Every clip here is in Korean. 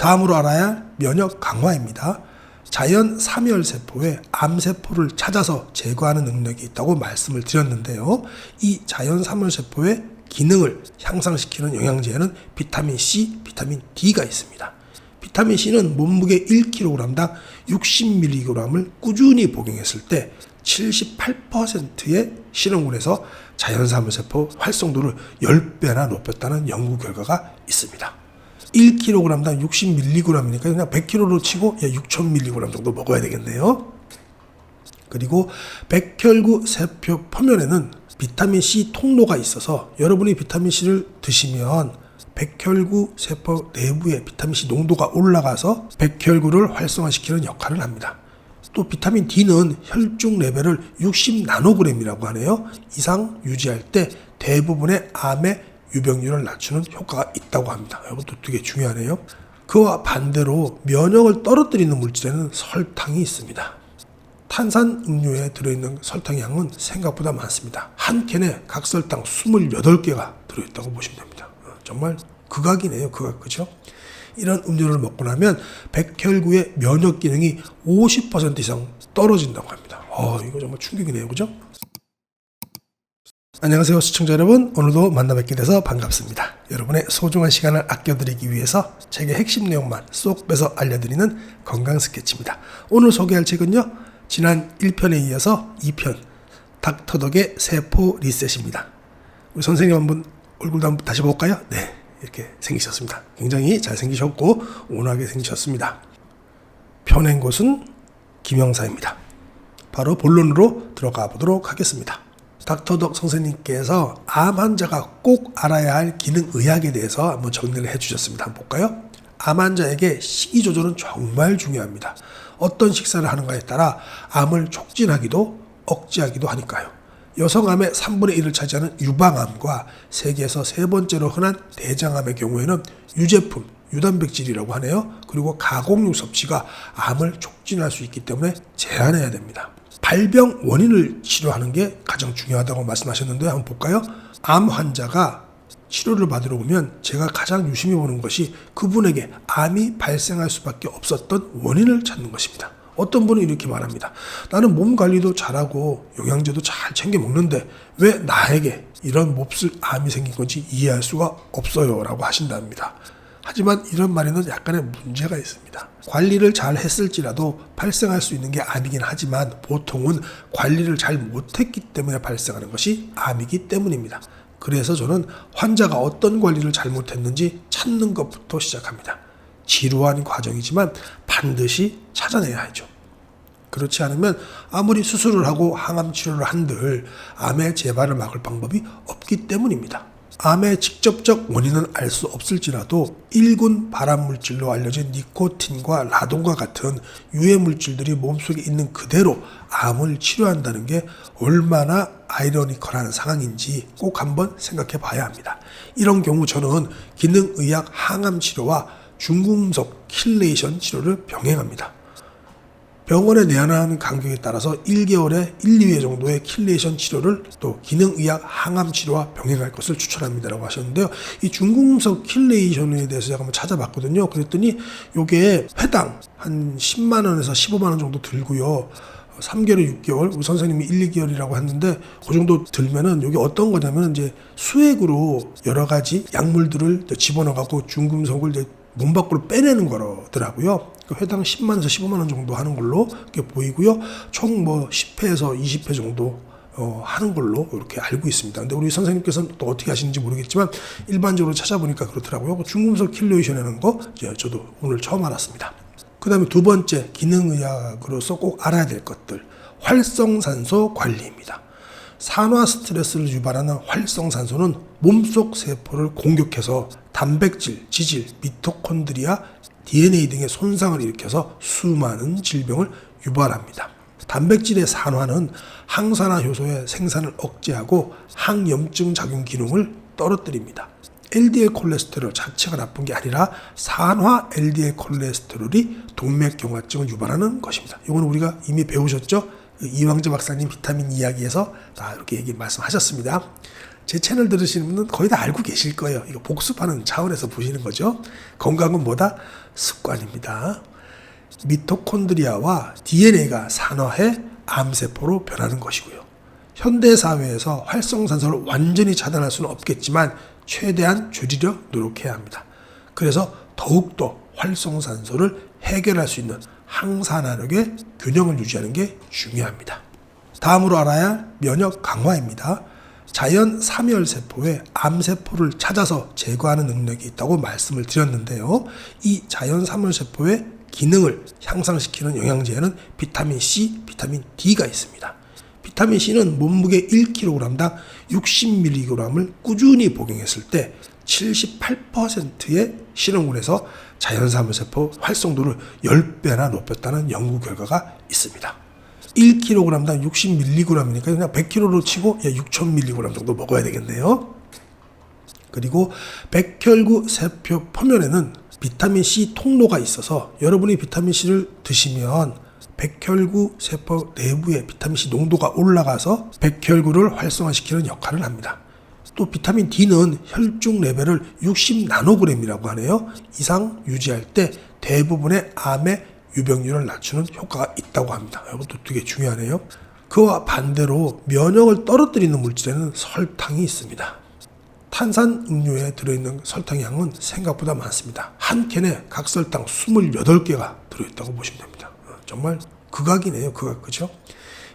다음으로 알아야 할 면역 강화입니다. 자연 사멸세포에 암세포를 찾아서 제거하는 능력이 있다고 말씀을 드렸는데요. 이 자연 사멸세포의 기능을 향상시키는 영양제에는 비타민 C, 비타민 D가 있습니다. 비타민 C는 몸무게 1kg당 60mg을 꾸준히 복용했을 때 78%의 실험군에서 자연사멸세포 활성도를 10배나 높였다는 연구 결과가 있습니다. 1kg당 60mg이니까 그냥 100kg로 치고 6000mg 정도 먹어야 되겠네요. 그리고 백혈구 세포 표면에는 비타민C 통로가 있어서 여러분이 비타민C를 드시면 백혈구 세포 내부의 비타민C 농도가 올라가서 백혈구를 활성화시키는 역할을 합니다. 또 비타민 D는 혈중 레벨을 60나노그램이라고 하네요. 이상 유지할 때 대부분의 암의 유병률을 낮추는 효과가 있다고 합니다. 이것도 되게 중요하네요. 그와 반대로 면역을 떨어뜨리는 물질에는 설탕이 있습니다. 탄산 음료에 들어있는 설탕의 양은 생각보다 많습니다. 한 캔에 각설탕 28개가 들어있다고 보시면 됩니다. 정말 극악이네요. 극악, 그죠? 이런 음료를 먹고 나면 백혈구의 면역 기능이 50% 이상 떨어진다고 합니다. 이거 정말 충격이네요. 그죠? 안녕하세요 시청자 여러분, 오늘도 만나 뵙게 돼서 반갑습니다. 여러분의 소중한 시간을 아껴드리기 위해서 책의 핵심 내용만 쏙 빼서 알려드리는 건강 스케치입니다. 오늘 소개할 책은요, 지난 1편에 이어서 2편 닥터덕의 세포 리셋입니다. 우리 선생님 한번 얼굴도 한번 다시 볼까요? 네, 이렇게 생기셨습니다. 굉장히 잘생기셨고 온화하게 생기셨습니다. 펴낸 곳은 김영사입니다. 바로 본론으로 들어가 보도록 하겠습니다. 닥터덕 선생님께서 암 환자가 꼭 알아야 할 기능의학에 대해서 한번 정리를 해주셨습니다. 한번 볼까요? 암 환자에게 식이 조절은 정말 중요합니다. 어떤 식사를 하는가에 따라 암을 촉진하기도 억제하기도 하니까요. 여성암의 3분의 1을 차지하는 유방암과 세계에서 세 번째로 흔한 대장암의 경우에는 유제품, 유단백질이라고 하네요. 그리고 가공육 섭취가 암을 촉진할 수 있기 때문에 제한해야 됩니다. 발병 원인을 치료하는 게 가장 중요하다고 말씀하셨는데 한번 볼까요? 암 환자가 치료를 받으러 오면 제가 가장 유심히 보는 것이 그분에게 암이 발생할 수밖에 없었던 원인을 찾는 것입니다. 어떤 분은 이렇게 말합니다. 나는 몸 관리도 잘하고 영양제도 잘 챙겨 먹는데 왜 나에게 이런 몹쓸 암이 생긴 건지 이해할 수가 없어요 라고 하신답니다. 하지만 이런 말에는 약간의 문제가 있습니다. 관리를 잘 했을지라도 발생할 수 있는 게 암이긴 하지만 보통은 관리를 잘 못했기 때문에 발생하는 것이 암이기 때문입니다. 그래서 저는 환자가 어떤 관리를 잘못했는지 찾는 것부터 시작합니다. 지루한 과정이지만 반드시 찾아내야 하죠. 그렇지 않으면 아무리 수술을 하고 항암 치료를 한들 암의 재발을 막을 방법이 없기 때문입니다. 암의 직접적 원인은 알 수 없을지라도 1군 발암물질로 알려진 니코틴과 라돈과 같은 유해물질들이 몸속에 있는 그대로 암을 치료한다는 게 얼마나 아이러니컬한 상황인지 꼭 한번 생각해 봐야 합니다. 이런 경우 저는 기능의학 항암 치료와 중금속 킬레이션 치료를 병행합니다. 병원에 내원하는 간격에 따라서 1개월에 1, 2회 정도의 킬레이션 치료를 또 기능의학 항암 치료와 병행할 것을 추천합니다라고 하셨는데요. 이 중금속 킬레이션에 대해서 제가 한번 찾아봤거든요. 그랬더니 이게 회당 한 10만 원에서 15만 원 정도 들고요. 3개월, 6개월, 우리 선생님이 1, 2개월이라고 했는데 그 정도 들면은 이게 어떤 거냐면 이제 수액으로 여러 가지 약물들을 집어넣어갖고 중금속을 이제 몸 밖으로 빼내는 거더라고요. 회당 10만에서 15만 원 정도 하는 걸로 이렇게 보이고요. 총 10회에서 20회 정도 하는 걸로 이렇게 알고 있습니다. 근데 우리 선생님께서는 또 어떻게 하시는지 모르겠지만 일반적으로 찾아보니까 그렇더라고요. 중금속 킬레이션이라는 거 저도 오늘 처음 알았습니다. 그 다음에 두 번째 기능의학으로서 꼭 알아야 될 것들, 활성산소 관리입니다. 산화 스트레스를 유발하는 활성산소는 몸속 세포를 공격해서 단백질, 지질, 미토콘드리아, DNA 등의 손상을 일으켜서 수많은 질병을 유발합니다. 단백질의 산화는 항산화 효소의 생산을 억제하고 항염증 작용 기능을 떨어뜨립니다. LDL 콜레스테롤 자체가 나쁜 게 아니라 산화 LDL 콜레스테롤이 동맥경화증을 유발하는 것입니다. 이건 우리가 이미 배우셨죠? 이황재 박사님 비타민 이야기에서 다 이렇게 말씀하셨습니다. 제 채널 들으시는 분은 거의 다 알고 계실 거예요. 이거 복습하는 차원에서 보시는 거죠. 건강은 뭐다? 습관입니다. 미토콘드리아와 DNA가 산화해 암세포로 변하는 것이고요. 현대사회에서 활성산소를 완전히 차단할 수는 없겠지만 최대한 줄이려 노력해야 합니다. 그래서 더욱더 활성산소를 해결할 수 있는 항산화력의 균형을 유지하는 게 중요합니다. 다음으로 알아야 할 면역 강화입니다. 자연 사멸세포에 암세포를 찾아서 제거하는 능력이 있다고 말씀을 드렸는데요. 이 자연 사멸세포의 기능을 향상시키는 영양제에는 비타민 C, 비타민 D가 있습니다. 비타민 C는 몸무게 1kg당 60mg을 꾸준히 복용했을 때 78%의 신원군에서 자연사멸세포 활성도를 10배나 높였다는 연구 결과가 있습니다. 1kg당 60mg이니까 그냥 100kg로 치고 6000mg 정도 먹어야 되겠네요. 그리고 백혈구 세포 표면에는 비타민 C 통로가 있어서 여러분이 비타민 C를 드시면 백혈구 세포 내부의 비타민 C 농도가 올라가서 백혈구를 활성화시키는 역할을 합니다. 또 비타민 D는 혈중 레벨을 60나노그램이라고 하네요. 이상 유지할 때 대부분의 암의 유병률을 낮추는 효과가 있다고 합니다. 이것도 되게 중요하네요. 그와 반대로 면역을 떨어뜨리는 물질에는 설탕이 있습니다. 탄산 음료에 들어있는 설탕의 양은 생각보다 많습니다. 한 캔에 각설탕 28개가 들어있다고 보시면 됩니다. 정말 극악이네요. 극악, 그죠?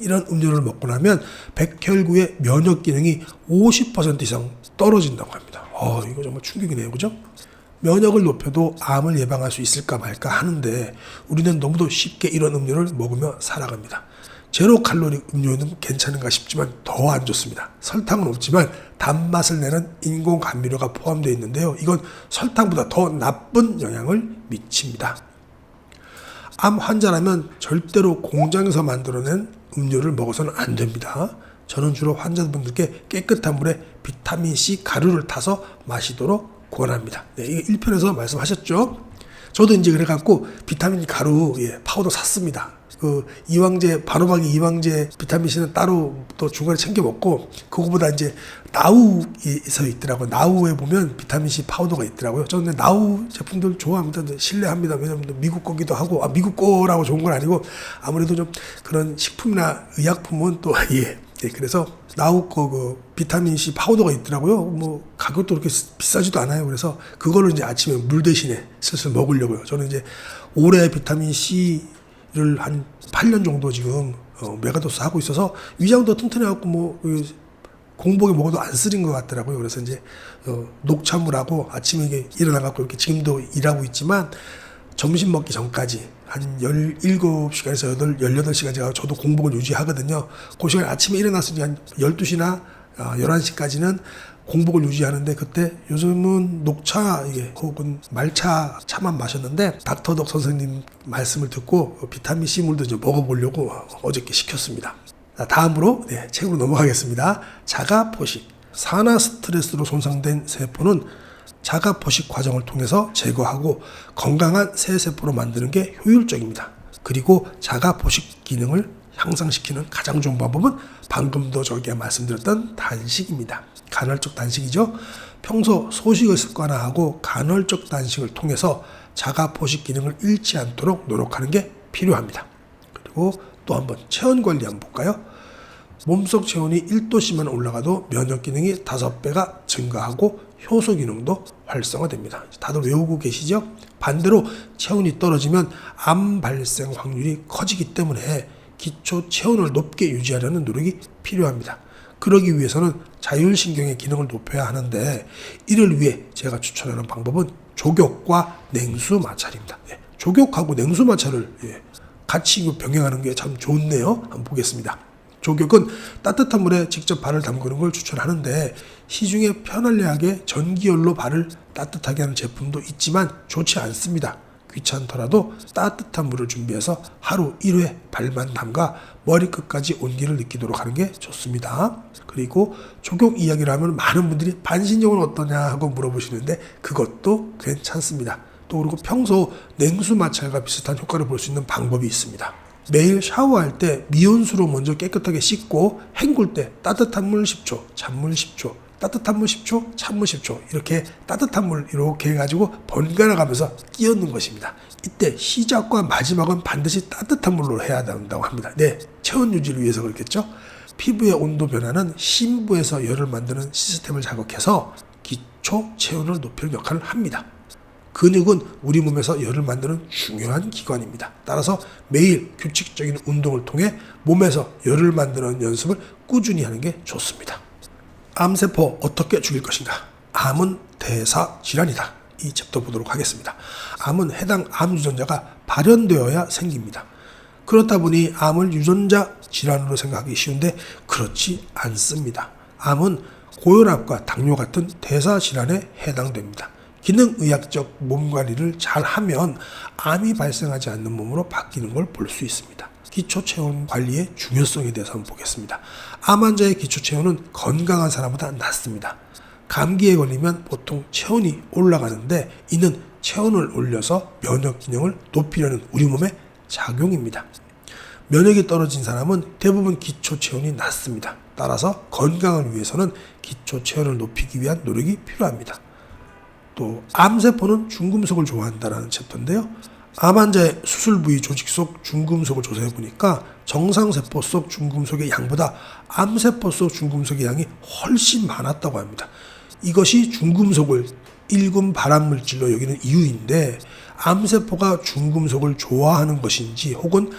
이런 음료를 먹고 나면 백혈구의 면역 기능이 50% 이상 떨어진다고 합니다. 이거 정말 충격이네요. 그죠? 면역을 높여도 암을 예방할 수 있을까 말까 하는데 우리는 너무도 쉽게 이런 음료를 먹으며 살아갑니다. 제로 칼로리 음료는 괜찮은가 싶지만 더 안 좋습니다. 설탕은 없지만 단맛을 내는 인공 감미료가 포함되어 있는데요. 이건 설탕보다 더 나쁜 영향을 미칩니다. 암 환자라면 절대로 공장에서 만들어낸 음료를 먹어서는 안 됩니다. 저는 주로 환자분들께 깨끗한 물에 비타민C 가루를 타서 마시도록 권합니다. 네, 이게 1편에서 말씀하셨죠. 저도 이제 그래갖고 비타민 가루 파우더 샀습니다. 그 이황제, 바로박이 이황제 비타민C는 따로 또 중간에 챙겨 먹고, 그거보다 이제 나우에서 있더라고요. 나우에 보면 비타민C 파우더가 있더라고요. 저는 나우 제품들 좋아합니다. 신뢰합니다. 왜냐면 미국 거기도 하고, 미국 거라고 좋은 건 아니고, 아무래도 좀 그런 식품이나 의약품은 또, 그래서 나우 거 그 비타민C 파우더가 있더라고요. 뭐 가격도 그렇게 비싸지도 않아요. 그래서 그거를 이제 아침에 물 대신에 슬슬 먹으려고요. 저는 이제 올해 비타민C를 한 8년 정도 지금 메가도스 하고 있어서 위장도 튼튼해갖고 뭐 공복에 먹어도 안 쓰린 것 같더라고요. 그래서 이제 녹차물하고 아침에 이게 일어나갖고 이렇게 지금도 일하고 있지만 점심 먹기 전까지 한 17시간에서 18시간 제가 저도 공복을 유지하거든요. 그 시간 아침에 일어나서 한 12시나 11시까지는 공복을 유지하는데, 그때 요즘은 녹차 혹은 말차 차만 마셨는데 닥터덕 선생님 말씀을 듣고 비타민C 물도 이제 먹어보려고 어저께 시켰습니다. 다음으로 책으로 넘어가겠습니다. 자가포식. 산화 스트레스로 손상된 세포는 자가포식 과정을 통해서 제거하고 건강한 새 세포로 만드는 게 효율적입니다. 그리고 자가포식 기능을 향상시키는 가장 좋은 방법은 방금도 저기가 말씀드렸던 단식입니다. 간헐적 단식이죠. 평소 소식을 습관화하고 간헐적 단식을 통해서 자가포식 기능을 잃지 않도록 노력하는 게 필요합니다. 그리고 또 한번 체온 관리 한번 볼까요? 몸속 체온이 1도씨만 올라가도 면역 기능이 5배가 증가하고 효소 기능도 활성화됩니다. 다들 외우고 계시죠? 반대로 체온이 떨어지면 암 발생 확률이 커지기 때문에 기초 체온을 높게 유지하려는 노력이 필요합니다. 그러기 위해서는 자율신경의 기능을 높여야 하는데, 이를 위해 제가 추천하는 방법은 족욕과 냉수 마찰입니다. 족욕하고 냉수 마찰을 같이 병행하는 게 참 좋네요. 한번 보겠습니다. 족욕은 따뜻한 물에 직접 발을 담그는 걸 추천하는데, 시중에 편리하게 전기열로 발을 따뜻하게 하는 제품도 있지만 좋지 않습니다. 귀찮더라도 따뜻한 물을 준비해서 하루 1회 발만 담가 머리끝까지 온기를 느끼도록 하는 게 좋습니다. 그리고 족욕 이야기를 하면 많은 분들이 반신욕은 어떠냐 하고 물어보시는데 그것도 괜찮습니다. 또 그리고 평소 냉수 마찰과 비슷한 효과를 볼 수 있는 방법이 있습니다. 매일 샤워할 때 미온수로 먼저 깨끗하게 씻고 헹굴 때 따뜻한 물 10초, 찬물 10초, 따뜻한 물 10초, 찬물 10초 이렇게 따뜻한 물 이렇게 해가지고 번갈아 가면서 끼얹는 것입니다. 이때 시작과 마지막은 반드시 따뜻한 물로 해야 된다고 합니다. 네, 체온 유지를 위해서 그렇겠죠. 피부의 온도 변화는 심부에서 열을 만드는 시스템을 자극해서 기초 체온을 높이는 역할을 합니다. 근육은 우리 몸에서 열을 만드는 중요한 기관입니다. 따라서 매일 규칙적인 운동을 통해 몸에서 열을 만드는 연습을 꾸준히 하는 게 좋습니다. 암세포 어떻게 죽일 것인가? 암은 대사 질환이다. 이 챕터 보도록 하겠습니다. 암은 해당 암 유전자가 발현되어야 생깁니다. 그렇다 보니 암을 유전자 질환으로 생각하기 쉬운데 그렇지 않습니다. 암은 고혈압과 당뇨 같은 대사 질환에 해당됩니다. 기능의학적 몸 관리를 잘 하면 암이 발생하지 않는 몸으로 바뀌는 걸 볼 수 있습니다. 기초 체온 관리의 중요성에 대해서 한번 보겠습니다. 암 환자의 기초 체온은 건강한 사람보다 낮습니다. 감기에 걸리면 보통 체온이 올라가는데 이는 체온을 올려서 면역 기능을 높이려는 우리 몸의 작용입니다. 면역이 떨어진 사람은 대부분 기초 체온이 낮습니다. 따라서 건강을 위해서는 기초 체온을 높이기 위한 노력이 필요합니다. 또 암세포는 중금속을 좋아한다는 챕터인데요. 암 환자의 수술 부위 조직 속 중금속을 조사해 보니까 정상세포 속 중금속의 양보다 암세포 속 중금속의 양이 훨씬 많았다고 합니다. 이것이 중금속을 1군 발암물질로 여기는 이유인데 암세포가 중금속을 좋아하는 것인지 혹은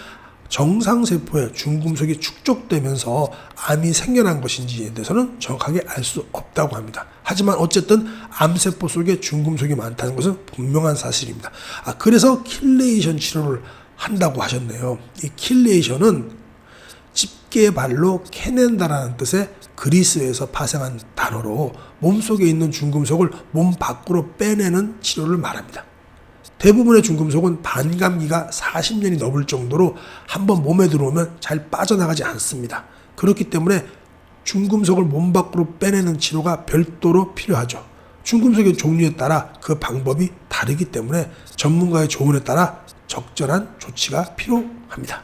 정상세포에 중금속이 축적되면서 암이 생겨난 것인지에 대해서는 정확하게 알 수 없다고 합니다. 하지만 어쨌든 암세포 속에 중금속이 많다는 것은 분명한 사실입니다. 그래서 킬레이션 치료를 한다고 하셨네요. 이 킬레이션은 집게발로 캐낸다라는 뜻의 그리스에서 파생한 단어로 몸속에 있는 중금속을 몸 밖으로 빼내는 치료를 말합니다. 대부분의 중금속은 반감기가 40년이 넘을 정도로 한번 몸에 들어오면 잘 빠져나가지 않습니다. 그렇기 때문에 중금속을 몸 밖으로 빼내는 치료가 별도로 필요하죠. 중금속의 종류에 따라 그 방법이 다르기 때문에 전문가의 조언에 따라 적절한 조치가 필요합니다.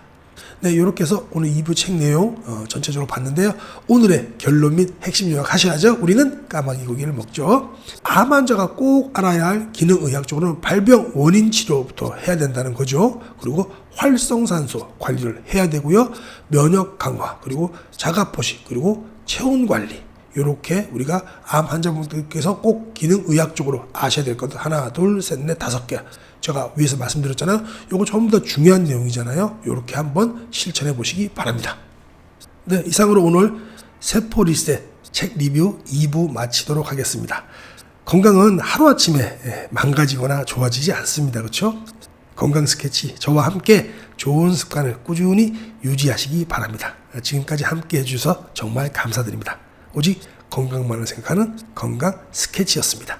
네, 이렇게 해서 오늘 2부 책 내용 전체적으로 봤는데요. 오늘의 결론 및 핵심 요약 하셔야죠. 우리는 까마귀 고기를 먹죠. 암 환자가 꼭 알아야 할 기능의학적으로는 발병 원인 치료부터 해야 된다는 거죠. 그리고 활성산소 관리를 해야 되고요. 면역 강화, 그리고 자가포식, 그리고 체온 관리. 이렇게 우리가 암 환자분들께서 꼭 기능의학적으로 아셔야 될 것들 하나, 둘, 셋, 넷, 5개. 제가 위에서 말씀드렸잖아요. 요거 전부 다 중요한 내용이잖아요. 이렇게 한번 실천해 보시기 바랍니다. 네, 이상으로 오늘 세포 리셋 책 리뷰 2부 마치도록 하겠습니다. 건강은 하루아침에 망가지거나 좋아지지 않습니다. 그렇죠? 건강 스케치 저와 함께 좋은 습관을 꾸준히 유지하시기 바랍니다. 지금까지 함께 해주셔서 정말 감사드립니다. 오직 건강만을 생각하는 건강 스케치였습니다.